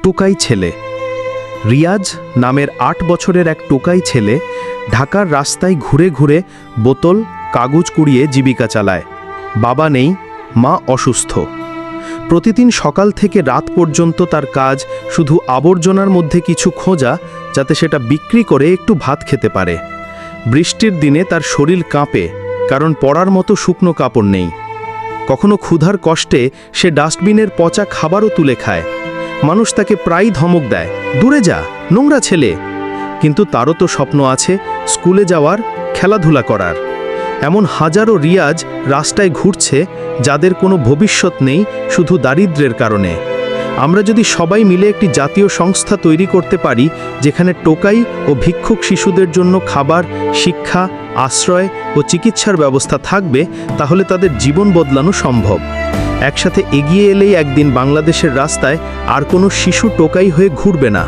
টোকাই ছেলে। রিয়াজ নামের ৮ বছরের এক টোকাই ছেলে ঢাকার রাস্তায় ঘুরে ঘুরে বোতল কাগজ কুড়িয়ে জীবিকা চালায়। বাবা নেই, মা অসুস্থ। প্রতিদিন সকাল থেকে রাত পর্যন্ত তার কাজ শুধু আবর্জনার মধ্যে কিছু খোঁজা, যাতে সেটা বিক্রি করে একটু ভাত খেতে পারে। বৃষ্টির দিনে তার শরীর কাঁপে, কারণ পরার মতো শুকনো কাপড় নেই। কখনো ক্ষুধার কষ্টে সে ডাস্টবিনের পচা খাবারও তুলে খায়। মানুষ তাকে প্রায়ই ধমক দেয়, দূরে যা, নোংরা ছেলে। কিন্তু তারও তো স্বপ্ন আছে, স্কুলে যাওয়ার, খেলাধুলা করার। এমন হাজারো রিয়াজ রাস্তায় ঘুরছে, যাদের কোনো ভবিষ্যৎ নেই শুধু দারিদ্র্যের কারণে। আমরা যদি সবাই মিলে একটি জাতীয় সংস্থা তৈরি করতে পারি, যেখানে টোকাই ও ভিক্ষুক শিশুদের জন্য খাবার, শিক্ষা, আশ্রয় ও চিকিৎসার ব্যবস্থা থাকবে, তাহলে তাদের জীবন বদলানো সম্ভব। একসাথে এগিয়ে এলেই একদিন বাংলাদেশের রাস্তায় আর কোনো শিশু টোকাই হয়ে ঘুরবে না।